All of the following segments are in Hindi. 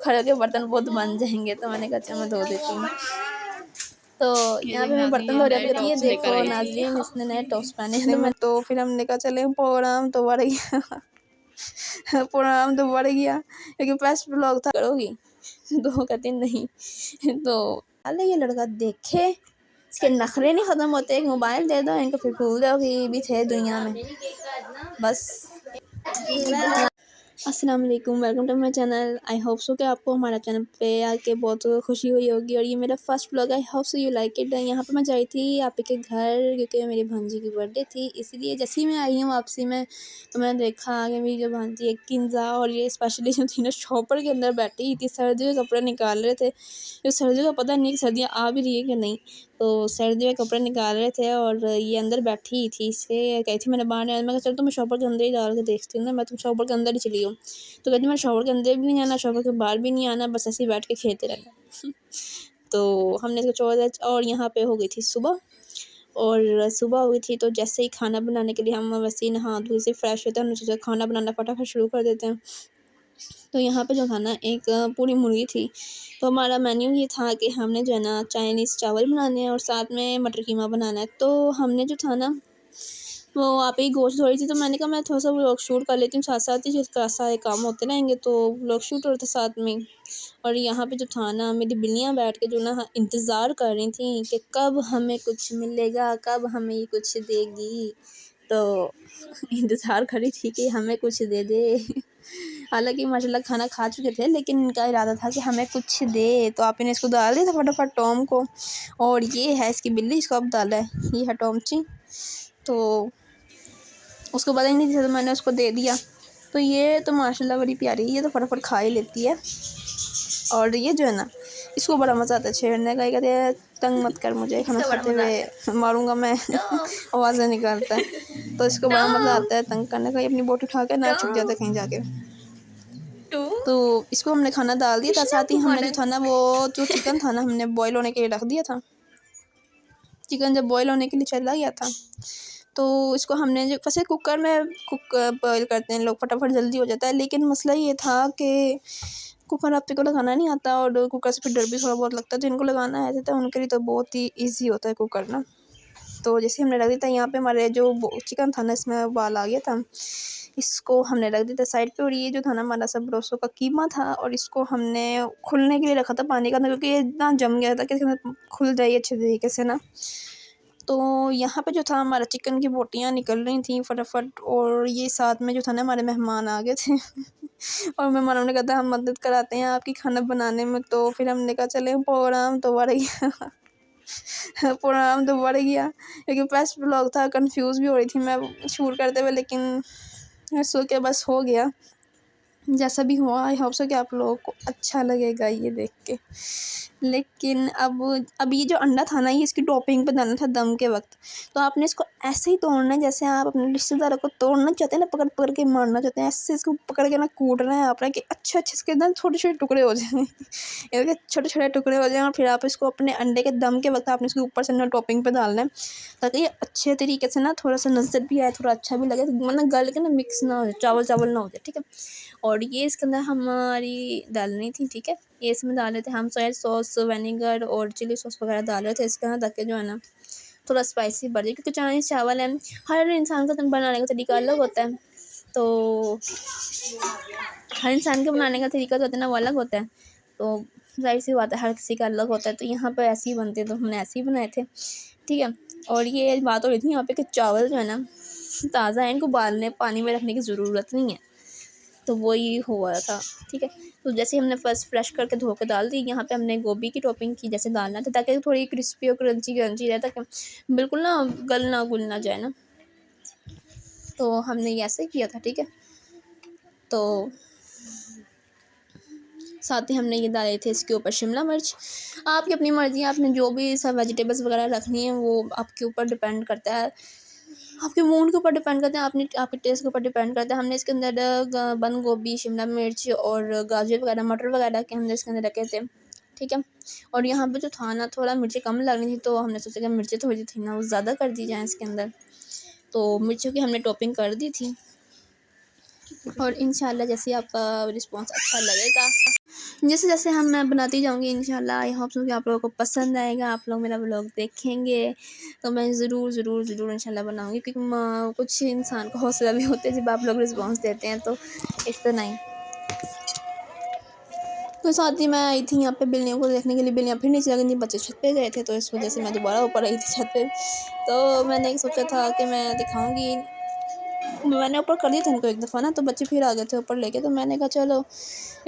खड़े के बर्तन बहुत बन जाएंगे, तो मैंने कहा अच्छा मैं धो देती हूँ। तो यहाँ पे मैं बर्तन धो रही हूँ। ये देखो नाज़रीन, इसने नए टॉप्स पहने हैं। तो फिर हमने कहा चले प्रोग्राम तो बढ़ गया प्रोग्राम तो बढ़ गया क्योंकि फर्स्ट व्लॉग था। करोगी तो कहती नहीं। तो अरे ये लड़का देखे, इसके नखरे नहीं ख़त्म होते। एक मोबाइल दे दो इनको, फिर भूल जाओ कि भी थे दुनिया में। बस अस्सलाम वालेकुम, welcome to my channel. I hope so कि आपको हमारा चैनल पे आके बहुत खुशी हुई होगी और ये मेरा first vlog. I hope so you like it. यहाँ पे मैं जा रही थी आपी के घर क्योंकि मेरी भांजी की बर्थडे थी, इसलिए जैसे ही मैं आई हूँ वापसी में तो मैंने देखा कि मेरी जो भांजी है किंजा और ये स्पेशली जो थी ना शॉपर के अंदर बैठी थी, सर्दियों के कपड़े निकाल रहे थे। जो सर्दियों का पता नहीं कि सर्दियाँ आ भी रही है कि नहीं, तो सर्दियों के कपड़े निकाल रहे थे और ये अंदर बैठी थी। इसे कही थी मैंने बाहर नहीं आया। मैं चल तो मैं शॉपर के अंदर ही डाल के देखती हूँ ना, मैं तुम शॉपर के अंदर ही चली हूँ। तो कहती मैं शॉवर के अंदर भी नहीं आना, शॉवर के बाहर भी नहीं आना, बस ऐसे ही बैठ के खेलते रहना। तो हमने इसको छोड़। और यहाँ पे हो गई थी सुबह, और सुबह हो गई थी तो जैसे ही खाना बनाने के लिए हम वैसे ही नहा धो से फ्रेश होते हैं, हमने सोचा खाना बनाना फटाफट शुरू कर देते हैं। तो यहाँ पे जो था ना एक पूरी मुर्गी थी। तो हमारा मेन्यू ये था कि हमने जो है ना चाइनीज़ चावल बनाने हैं और साथ में मटर कीमा बनाना है। तो हमने जो था ना वो आप ही गोश्त धो रही थी, तो मैंने कहा मैं थोड़ा सा व्लॉग शूट कर लेती हूँ साथ साथ ही, जिसका सारे काम होते रहेंगे तो व्लॉग शूट होते साथ में। और यहाँ पे जो था ना मेरी बिल्लियाँ बैठ के जो ना इंतज़ार कर रही थी कि कब हमें कुछ मिलेगा, कब हमें ये कुछ देगी। तो इंतज़ार कर रही थी कि हमें कुछ दे दे। हालांकि माशाल्लाह खाना खा चुके थे, लेकिन इनका इरादा था कि हमें कुछ दे। तो आप इन्हें इसको डाल दिया था फटाफट टॉम को, और ये है इसकी बिल्ली, इसको अब डाला है, ये है टॉमची। तो उसको पता ही नहीं था, तो मैंने उसको दे दिया। तो ये तो माशाल्लाह बड़ी प्यारी है, ये तो फटाफट खा ही लेती है। और ये जो है ना इसको बड़ा मज़ा आता है छेड़ने का। कहते हैं तंग मत कर मुझे, खाना खाते हुए मारूंगा मैं आवाज़ें निकालता है। तो इसको बड़ा मज़ा आता है तंग करने का। ये अपनी बोटी उठा के ना छुप जाता है कहीं जाके। तो इसको हमने खाना डाल दिया था, साथ ही हमने जो था ना वो जो चिकन था ना हमने बॉयल होने के लिए रख दिया था। चिकन जब बॉयल होने के लिए चला गया था तो इसको हमने जो वैसे कुकर में बॉयल करते हैं लोग, फटाफट जल्दी हो जाता है। लेकिन मसला ये था कि कुकर आप को लगाना नहीं आता और कुकर से फिर डर भी थोड़ा बहुत लगता है। जिनको लगाना है तो उनके लिए तो बहुत ही ईजी होता है कुकर ना। तो जैसे हमने रख दिया था, यहाँ पे हमारे जो चिकन था ना इसमें उबाल आ गया था, इसको हमने रख दिया था साइड पे। और ये जो था ना हमारा सब ब्रोसो का कीमा था, और इसको हमने खुलने के लिए रखा था पानी का अंदर, क्योंकि ये इतना जम गया था कि खुल जाए अच्छे तरीके से ना। तो यहाँ पे जो था हमारा चिकन की बोटियाँ निकल रही थी फटाफट, और ये साथ में जो था ना हमारे मेहमान आ गए थे और मेहमानों ने कहा था हम मदद कराते हैं आपकी खाना बनाने में। तो फिर हमने कहा चले प्रोग्राम तो बढ़ गया प्रोग्राम तो बढ़ गया क्योंकि फर्स्ट व्लॉग था, कंफ्यूज भी हो रही थी मैं शूट करते हुए, लेकिन सो के बस हो गया जैसा भी हुआ। आई होप सो कि आप लोगों को अच्छा लगेगा ये देख के। लेकिन अब ये जो अंडा था ना ये इसकी टॉपिंग पे डालना था दम के वक्त। तो आपने इसको ऐसे ही तोड़ना है जैसे आप अपने रिश्तेदारों को तोड़ना चाहते हैं ना, पकड़ पकड़ के मारना चाहते हैं, ऐसे इसको पकड़ के ना कूटना है आपने कि अच्छे अच्छे इसके एकदम छोटे छोटे टुकड़े हो जाएंगे इसके छोटे छोटे टुकड़े हो जाएंगे। और फिर आप इसको अपने अंडे के दम के वक्त आपने इसके ऊपर से ना टॉपिंग पे डालना है, ताकि ये अच्छे तरीके से ना थोड़ा सा नज़र भी आए, थोड़ा अच्छा भी लगे, मतलब गल के ना मिक्स ना हो जाए, चावल चावल ना हो जाए, ठीक है। और ये इसके अंदर हमारी डालनी थी, ठीक है। ये इसमें डाल रहे थे हम सोया सॉस, विनेगर और चिली सॉस वगैरह डाल रहे थे इसके अंदर, ताकि जो है ना थोड़ा स्पाइसी बढ़ जाए, क्योंकि चाइनीज़ चावल है, हर इंसान का बनाने का तरीका अलग होता है। तो हर इंसान के बनाने का तरीका जो होता है ना वो अलग होता है, तो जाहिर सी बात है हर किसी का अलग होता है। तो यहाँ पर ऐसे ही बनते तो हमने ऐसे ही बनाए थे, ठीक है। और ये बात हो रही थी यहाँ पे कि चावल जो है ना ताज़ा है, इनको उबालने पानी में रखने की ज़रूरत नहीं है, तो वही हुआ था, ठीक है। तो जैसे हमने फर्स्ट फ्रेश करके धो के डाल दी। यहाँ पे हमने गोभी की टॉपिंग की जैसे डालना था, ताकि थोड़ी क्रिस्पी और क्रंची क्रंची रहे, ताकि बिल्कुल ना गल ना गुल ना जाए ना। तो हमने ये ऐसे किया था, ठीक है। तो साथ ही हमने ये डाले थे इसके ऊपर शिमला मिर्च। आपकी अपनी मर्ज़ी है, आपने जो भी सब वेजिटेबल्स वगैरह रखनी है वो आपके ऊपर डिपेंड करता है, आपके मूड के ऊपर डिपेंड करते हैं, आपने आपके टेस्ट के ऊपर डिपेंड करता है। हमने इसके अंदर बंद गोभी, शिमला मिर्च और गाजर वगैरह, मटर वगैरह के हमने इसके अंदर रखे थे, ठीक है। और यहाँ पे जो था ना थोड़ा मिर्ची कम लग रही थी, तो हमने सोचा कि मिर्ची थोड़ी थी ना वो ज़्यादा कर दी जाए इसके अंदर। तो मिर्चों की हमने टॉपिंग कर दी थी। और इंशाल्लाह जैसे आपका रिस्पॉन्स अच्छा लगेगा, जैसे जैसे मैं बनाती जाऊँगी, इंशाल्लाह आई होप सो कि आप लोगों को पसंद आएगा, आप लोग मेरा व्लॉग देखेंगे तो मैं ज़रूर ज़रूर ज़रूर इंशाल्लाह बनाऊँगी, क्योंकि कुछ इंसान को हौसला भी होता है जब आप लोग रिस्पॉन्स देते हैं, तो इस तरह नहीं। तो साथ ही मैं आई थी यहाँ पे बिल्लियों को देखने के लिए, बिल्लियाँ फिर नीचे लगी थी, बच्चे छत पे गए थे, तो इस वजह से मैं दोबारा ऊपर आई थी छत पे। तो मैंने सोचा था कि मैं दिखाऊँगी, मैंने ऊपर कर दिया था इनको एक दफ़ा ना, तो बच्चे फिर आ गए थे ऊपर लेके, तो मैंने कहा चलो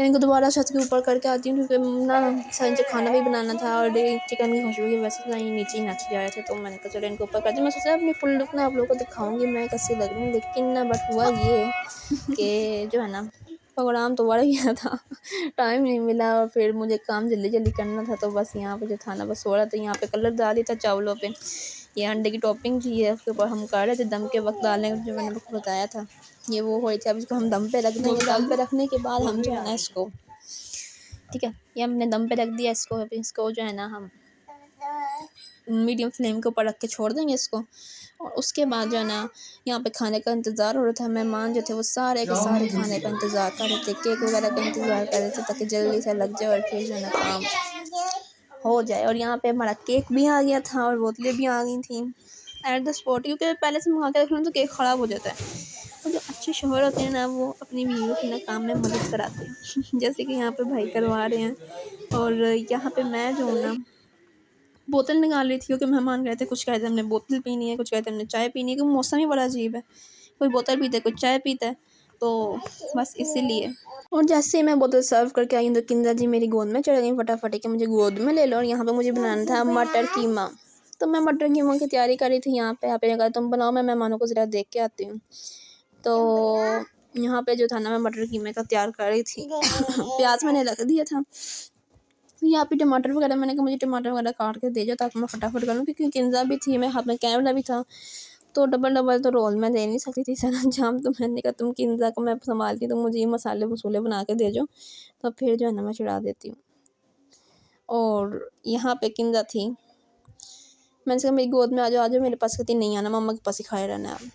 इनको दोबारा छत के ऊपर करके आती हूँ, क्योंकि ना संजय खाना भी बनाना था और चिकन की खुशबू की वैसे तो नीचे ही नाच जा रहे थे, तो मैंने कहा चलो इनको ऊपर करती हूँ। मैं सोचा अपनी फुल लुक ना आप लोगों को दिखाऊंगी मैं कैसी लग रही हूँ, लेकिन ना बट हुआ ये कि जो है ना प्रोग्राम तो बढ़ गया था, टाइम नहीं मिला और फिर मुझे काम जल्दी जल्दी करना था, तो बस यहाँ पे जो था ना बस हो रहा था, यहाँ पे कलर डाल दिया था चावलों पे, ये अंडे की टॉपिंग थी, है उसके ऊपर हम कर रहे थे दम के वक्त डालने, जो मैंने आपको बताया था ये वो हो रही थी। अब इसको हम दम पे रख देंगे, दम पे रखने के बाद हम जो है ना इसको, ठीक है, ये हमने दम पे रख दिया इसको, अभी इसको जो है ना हम मीडियम फ्लेम के ऊपर रख के छोड़ देंगे इसको। और उसके बाद जो है ना यहाँ पे खाने का इंतज़ार हो रहा था, मेहमान जो थे वो सारे के सारे खाने का इंतज़ार कर रहे थे, केक वगैरह का इंतज़ार कर रहे थे ताकि जल्दी से लग जाए और फिर जो है ना काम हो जाए। और यहाँ पे हमारा केक भी आ गया था और बोतलें भी आ गई थी एट द स्पॉट, क्योंकि पहले से मंगा के रखना तो केक ख़राब हो जाता है। और जो अच्छे शौहर होते हैं ना वो अपनी बीवियों की ना काम में मदद कराते हैं जैसे कि यहाँ पे भाई करवा रहे हैं। और यहाँ पे मैं जो हूँ ना बोतल निकाल रही थी, क्योंकि मेहमान गए थे, कुछ कहते हमने बोतल पीनी है, कुछ कहते हमने चाय पीनी है, क्योंकि मौसम ही बड़ा अजीब है, कोई बोतल पीता है कोई चाय पीता है, तो बस इसीलिए। और जैसे ही मैं बोतल सर्व करके आई हूँ तो किंदा जी मेरी गोद में चढ़ गई फटाफट कि मुझे गोद में ले लो। और यहाँ पे मुझे बनाना था मटर कीमा, तो मैं मटर कीमा की तैयारी कर रही थी। यहाँ पे आपने कहा तुम बनाओ, मैं मेहमानों को ज़रा देख के आती हूँ। तो यहाँ पे जो था ना मैं मटर कीमे का तैयार कर रही थी प्याज मैंने रख दिया था, यहाँ पे टमाटर वगैरह मैंने कहा मुझे टमाटर वगैरह काट के दे जाओ ताकि मैं फटाफट कर लूँ, क्योंकि किंजा भी थी, मैं हाथ में कैमरा भी था, तो डबल डबल तो रोल मैं दे नहीं सकती थी सर अंजाम। तो मैंने कहा तुम किंजा को मैं संभालती, तो मुझे ये मसाले वसूले बना के दे जाओ, तो फिर जो है ना मैं चढ़ा देती हूँ। और यहाँ पे किंजा थी, मैंने कहा मेरी गोद में आ जाओ मेरे पास, कहती नहीं आना, मम्मा के पास ही खाए रहना है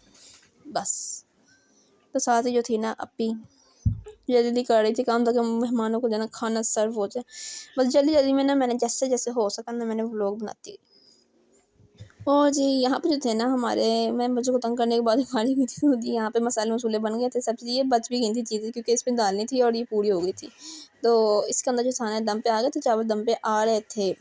बस। तो साथ ही जो थी ना अपी जल्दी कर रही थी काम ताकि मेहमानों को जो ना खाना सर्व हो जाए, बस जल्दी जल्दी में ना मैंने जैसे जैसे हो सका ना मैंने व्लॉग बनाती गई। और जी यहाँ पे जो थे ना हमारे, मैं बच्चों को तंग करने के बाद खाली हुई थी, तो जी यहाँ पे मसाले मसूले बन गए थे, सब चीज़ ये बच भी गई थी चीज़ें, क्योंकि इसमें डालनी थी और ये पूरी हो गई थी। तो इसके अंदर जो था ना दम पे आ गए थे, चावल दम पे आ रहे थे,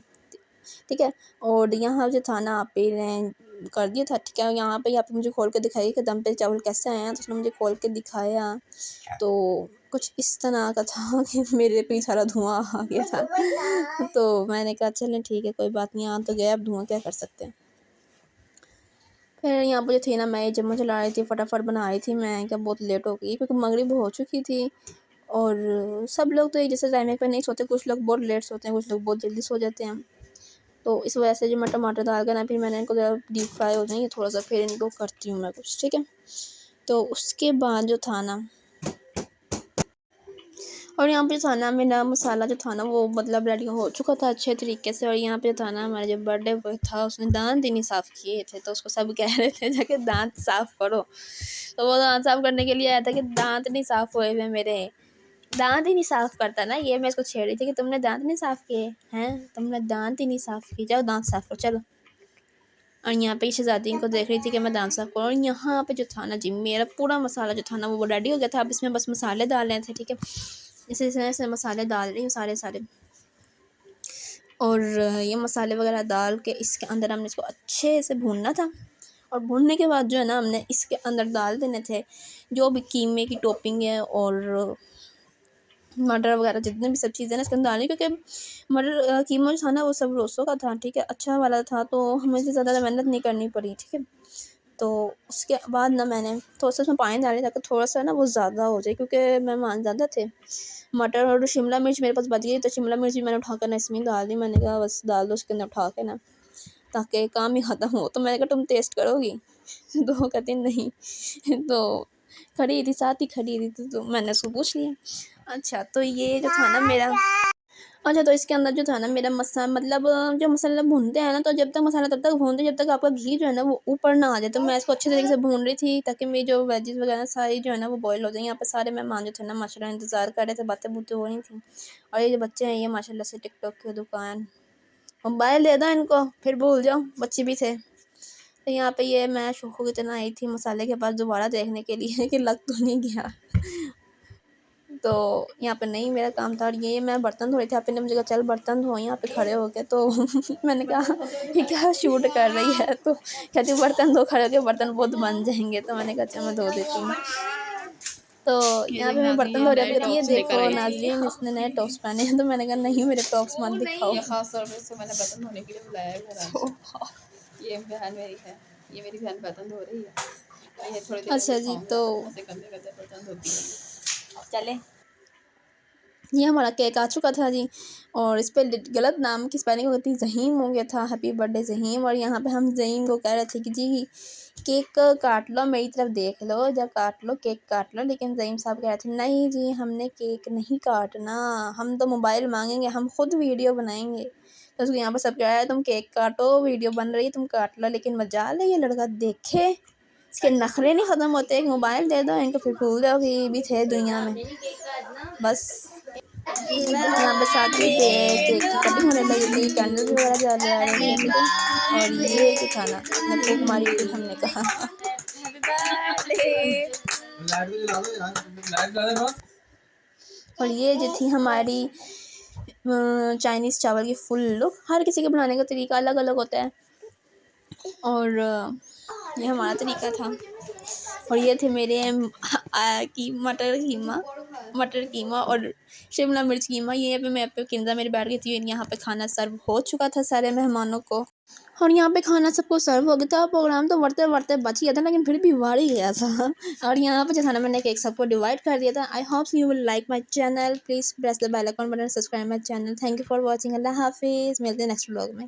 ठीक है। और यहाँ जो था ना आप ही ने कर दिया था, ठीक है। यहाँ पे मुझे खोल के दिखाई कि दम पे चावल कैसे आए हैं, तो उसने मुझे खोल के दिखाया, तो कुछ इस तरह का था कि मेरे पे सारा धुआं आ गया था। तो मैंने कहा चलें ठीक है कोई बात नहीं, आ तो गया, अब धुआं क्या कर सकते हैं। फिर यहाँ पर जो थी ना मैं ये चम्मच चला रही थी, फटाफट बना रही थी, मैं क्या बहुत लेट हो गई क्योंकि मगरिब हो चुकी थी। और सब लोग तो एक जैसे टाइम पे नहीं सोते, कुछ लोग बहुत लेट सोते हैं, कुछ लोग बहुत जल्दी सो जाते हैं। तो इस वजह से जो मैं टमाटर डाल कर ना फिर मैंने इनको ज़रा डीप फ्राई हो जाएंगे थोड़ा सा, फिर इनको करती हूँ मैं कुछ, ठीक है। तो उसके बाद जो था ना, और यहाँ पे था ना मेरा मसाला जो था ना वो मतलब रेडी हो चुका था अच्छे तरीके से। और यहाँ पे था ना हमारा जो बर्थडे बॉय था उसने दांत ही नहीं साफ़ किए थे, तो उसको सब कह रहे थे जाके दांत साफ़ करो। तो वो दांत साफ़ करने के लिए आया था कि दांत नहीं साफ़ हुए हुए मेरे, दांत ही नहीं साफ़ करता ना ये। मैं इसको छेड़ रही थी कि तुमने दांत नहीं साफ़ किए हैं, तुमने दांत ही नहीं साफ़ किए, जाओ दांत साफ़ करो चलो। और यहाँ पे शहज़ादी को देख रही थी कि मैं दांत साफ़ करूँ। और यहाँ पे जो था ना जी मेरा पूरा मसाला जो था ना वो रेडी हो गया था। अब इसमें बस मसाले डालने थे, ठीक है। इसी तरह से मसाले डाल रही हूँ सारे। और ये मसाले वगैरह डाल के इसके अंदर हमने इसको अच्छे से भूनना था। और भूनने के बाद जो है ना हमने इसके अंदर डाल देने थे जो भी कीमे की टॉपिंग है और मटर वगैरह जितने भी सब चीज़ें ना इसके अंदर डालनी, क्योंकि मटर कीमा जो था ना वो सब रोसों का था, ठीक है, अच्छा वाला था, तो हमें से ज़्यादा मेहनत नहीं करनी पड़ी, ठीक है। तो उसके बाद ना मैंने थोड़ा सा उसमें पानी डाला ताकि थोड़ा सा ना वो ज़्यादा हो जाए, क्योंकि मेहमान ज़्यादा थे। मटर और शिमला मिर्च मेरे पास बच गई, तो शिमला मिर्च भी मैंने उठा कर ना इसमें डाल दी। मैंने कहा बस डाल दो उसके अंदर उठा के ना ताकि काम ही ख़त्म हो। तो मैंने कहा तुम टेस्ट करोगी तो कहती नहीं तो खड़ी थी, साथ ही खड़ी थी, तो मैंने उसको पूछ लिया। अच्छा तो ये जो था ना मेरा, अच्छा, तो इसके अंदर जो था ना मेरा मतलब जो मसाला भूनते हैं ना, तो जब तक मसाला तब तक भूनते हैं जब तक आपका घी जो है ना वो ऊपर ना आ जाए। तो मैं इसको अच्छे तरीके से भून रही थी ताकि मेरी जो वेजिस वगैरह सारी जो है ना वो बॉयल हो जाए। यहाँ पे सारे मेहमान जो थे ना माशाल्लाह इंतज़ार कर रहे थे, बातें बूतें हो रही थी। और ये जो बच्चे हैं ये माशाल्लाह से टिकटॉक की दुकान, मोबाइल दे दो इनको फिर भूल जाओ, बच्चे भी थे। तो यहाँ पे ये मैं शौक को इतना आई थी मसाले के पास दोबारा देखने के लिए कि लग तो नहीं गया। तो यहाँ पे नहीं मेरा काम था, और ये मैं बर्तन धो रही थी। आपने ने मुझे कहा चल बर्तन धो यहाँ पे खड़े हो के, तो मैंने कहा ये क्या शूट कर रही है, तो कहती बर्तन धो खड़े हो के, बर्तन बहुत बन जाएंगे। तो मैंने कहा चल मैं धो देती हूँ। तो यहाँ पे मैं बर्तन धो रही थी, कहती ये देखो नाज़रीन इसने नए टॉप्स पहने हैं। तो मैंने कहा नहीं मेरे टॉप्स मत दिखाओ। खास तौर पे इसको मैंने बर्तन धोने के लिए बुलाया है घर आज। ये बहन मेरी है, ये मेरी बहन बर्तन धो रही है। ये थोड़ी देर अच्छा जी, तो ऐसे करते करते बर्तन धोती है। चले ये हमारा केक आ चुका था जी, और इस पे गलत नाम की स्पेलिंग होती ज़हीम हो गया था, हैप्पी बर्थडे ज़हीम। और यहाँ पे हम ज़हीम को कह रहे थे कि जी केक काट लो, मेरी तरफ देख लो, जब काट लो केक काट लो। लेकिन ज़हीम साहब कह रहे थे नहीं जी हमने केक नहीं काटना, हम तो मोबाइल मांगेंगे, हम खुद वीडियो बनाएंगे। तो उसको यहाँ पर सब कह रहा है तुम केक काटो, वीडियो बन रही है तुम काट लो। लेकिन मजाल है ये लड़का देखे, इसके नखरे नहीं ख़त्म होते। एक मोबाइल दे दो इनको फिर भूल जाओ कि ये भी थे दुनिया में। बस यहाँ पे साथ ही पे केक की कटिंग होने लगी थी, कैंडल वगैरह जल रहे थे। और ये जो था ना मैं फूक मारी थी, हमने कहा और ये जो थी हमारी चाइनीज़ चावल की फुल लुक। हर किसी के बनाने का तरीका अलग अलग होता है, और ये हमारा तरीका था। और ये थे मेरे की मटर कीमा और शिमला मिर्च कीमा। ये पे मैं पे किंजा मेरी बैठ गई थी। यहाँ पे खाना सर्व हो चुका था सारे मेहमानों को, और यहाँ पे खाना सबको सर्व हो गया था। प्रोग्राम तो बढ़ते बढ़ते बच गया था लेकिन फिर भी बढ़ ही गया था। और यहाँ पे जो था ना मैंने केक सबको डिवाइड कर दिया था। I hope you will like my channel, please press the bell icon button, subscribe my channel. Thank you for watching. अल्लाह हाफिज़, मिलते हैं नेक्स्ट व्लॉग में।